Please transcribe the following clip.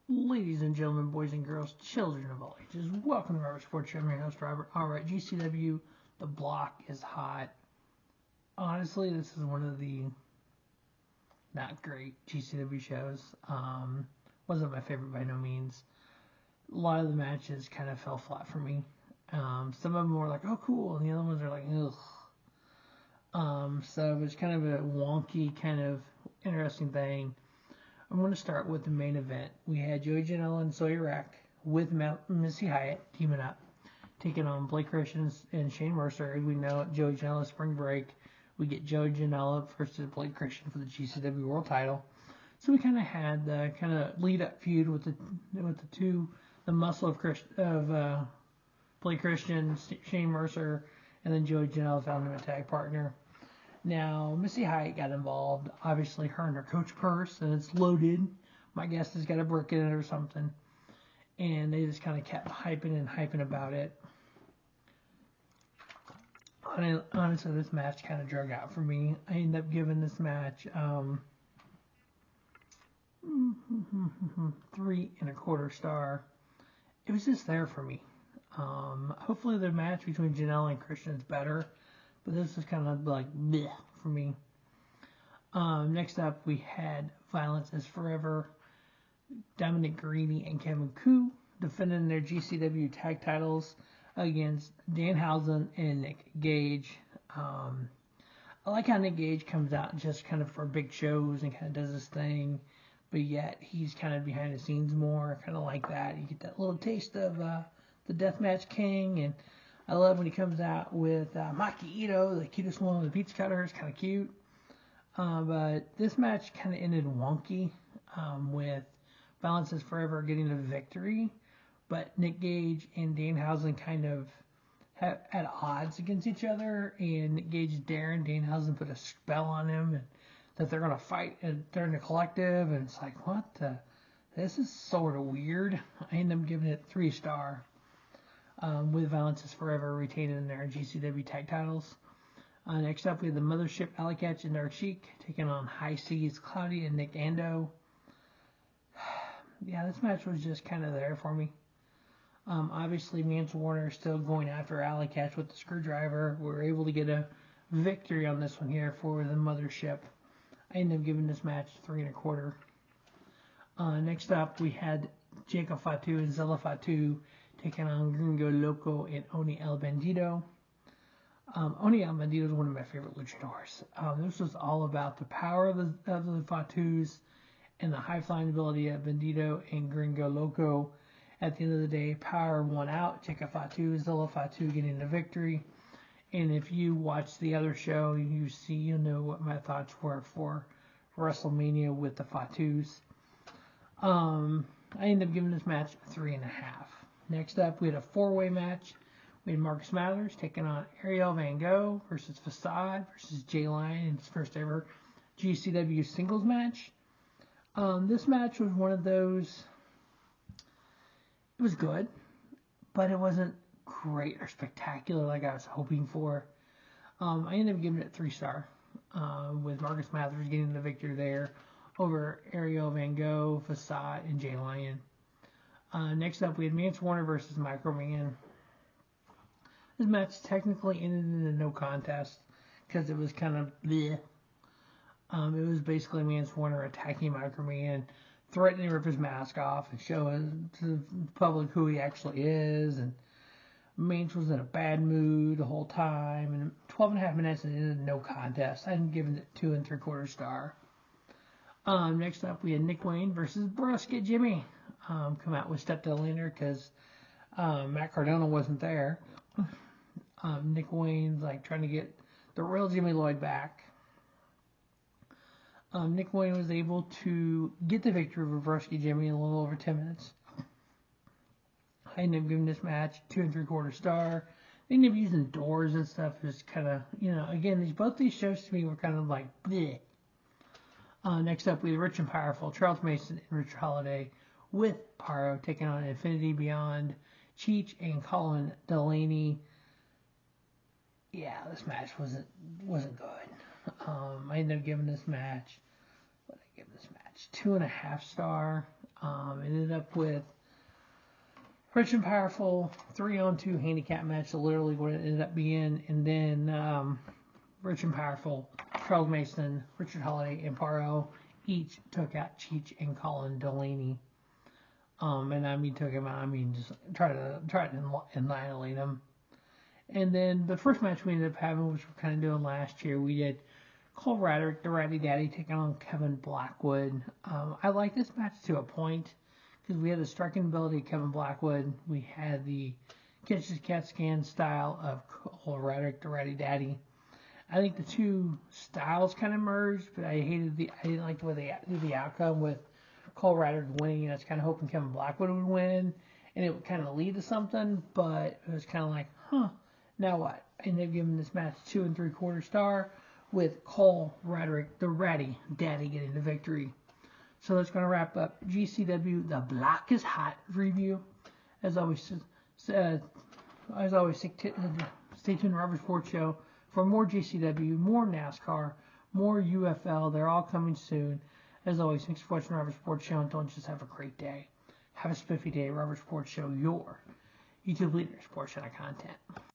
Ladies and gentlemen, boys and girls, children of all ages, welcome to Robert Sports Show. I'm your host, Robert. Alright, GCW, the block is hot. Honestly, this is one of the not great GCW shows. Wasn't my favorite by no means. A lot of the matches kind of fell flat for me. Some of them were like, oh cool, and the other ones are like, ugh. So it was kind of a wonky, kind of interesting thing. I'm going to start with the main event. We had Joey Janela and Sawyer with Missy Hyatt teaming up, taking on Blake Christian and Shane Mercer. As we know, Joey Janela spring break, we get Joey Janela versus Blake Christian for the GCW World Title. So we kind of had the kind of lead up feud with the muscle of Blake Christian, Shane Mercer, and then Joey Janela found him a tag partner. Now, Missy Hyatt got involved. Obviously, her and her coach purse, and it's loaded. My guess has got a brick in it or something. And they just kind of kept hyping about it. Honestly, this match kind of drug out for me. I ended up giving this match 3.25 stars. It was just there for me. Hopefully, the match between Janela and Christian is better. But this is kind of like bleh for me. Next up, we had Violence is Forever. Dominic, Garrini, and Kevin Koo defending their GCW tag titles against Danhausen and Nick Gage. I like how Nick Gage comes out just kind of for big shows and kind of does his thing. But yet, he's kind of behind the scenes more. Kind of like that. You get that little taste of the Deathmatch King. And I love when he comes out with Maki Ito, the cutest one with the pizza cutter. It's kind of cute. But this match kind of ended wonky with Violence is Forever getting the victory. But Nick Gage and Danhausen kind of at odds against each other. And Nick Gage daring Danhausen put a spell on him and that they're going to fight during the collective. And it's like, what the? This is sort of weird. I end up giving it 3 stars. With Violence is Forever retaining their GCW tag titles. Next up, we have the Mothership, Allie, Katch, and Sheik taking on High Seas, Cloudy, and Nick Ando. Yeah, this match was just kind of there for me. Obviously, Mance Warner is still going after Allie, Katch with the screwdriver. We were able to get a victory on this one here for the Mothership. I ended up giving this match 3.25. Next up, we had Jacob Fatu and Zilla Fatu taking on Gringo, Loco, and Oni El Bendito. Oni El Bendito is one of my favorite luchadors. This was all about the power of the Fatus and the high-flying ability of Bendito and Gringo Loco. At the end of the day, power won out. Jacob Fatu, Zilla Fatu getting the victory. And if you watch the other show, you'll know what my thoughts were for WrestleMania with the Fatus. I ended up giving this match 3.5. Next up, we had a 4-way match. We had Marcus Mathers taking on Ariel Van Gogh versus Facade versus Jay Lyon in his first ever GCW singles match. This match was one of those. It was good, but it wasn't great or spectacular like I was hoping for. I ended up giving it 3 stars with Marcus Mathers getting the victory there over Ariel Van Gogh, Facade, and Jay Lyon. Next up, we had Mance Warner versus Microman. This match technically ended in a no contest because it was kind of bleh. It was basically Mance Warner attacking Microman, threatening to rip his mask off and show to the public who he actually is. And Mance was in a bad mood the whole time. And 12.5 minutes and it ended in no contest. I'm giving it 2.75 stars. Next up, we had Nick Wayne versus Broski Jimmy. Come out with Steph Delaney because Matt Cardona wasn't there. Nick Wayne's like trying to get the real Jimmy Lloyd back. Nick Wayne was able to get the victory over Broski Jimmy in a little over 10 minutes. I ended up giving this match 2.75 stars. They ended up using doors and stuff. Just kind of, again, both these shows to me were kind of like bleh. Next up, we had Rich and Powerful, Charles Mason and Rich Holliday with Parrow taking on Infinity Beyond, Cheech and Colin, Delaney. Yeah, this match wasn't good. I ended up giving this match, 2.5 stars. Ended up with Rich and Powerful 3-on-2 handicap match, so literally what it ended up being. And then Rich and Powerful, Charles Mason, Richard Holliday, and Parrow each took out Cheech and Colin Delaney. And I mean, took him out. I mean, just tried to annihilate him. And then the first match we ended up having, which we're kind of doing last year, we did Cole Radrick, the Ratty Daddy, taking on Kevin Blackwood. I like this match to a point because we had the striking ability of Kevin Blackwood. We had the catches cat scan style of Cole Radrick, the Ratty Daddy. I think the two styles kind of merged, but I didn't like the way they did the outcome with Cole Radrick winning. I was kind of hoping Kevin Blackwood would win, and it would kind of lead to something, but it was kind of like, now what? And they've given this match 2 3/4 star with Cole Radrick, the Ratty Daddy, getting the victory. So that's going to wrap up GCW, the Block is Hot review. As always, stay tuned to Robert Sports Show for more GCW, more NASCAR, more UFL. They're all coming soon. As always, thanks for watching Robert Sports Show, and don't just have a great day. Have a spiffy day. Robert Sports Show, your YouTube leader, sports channel content.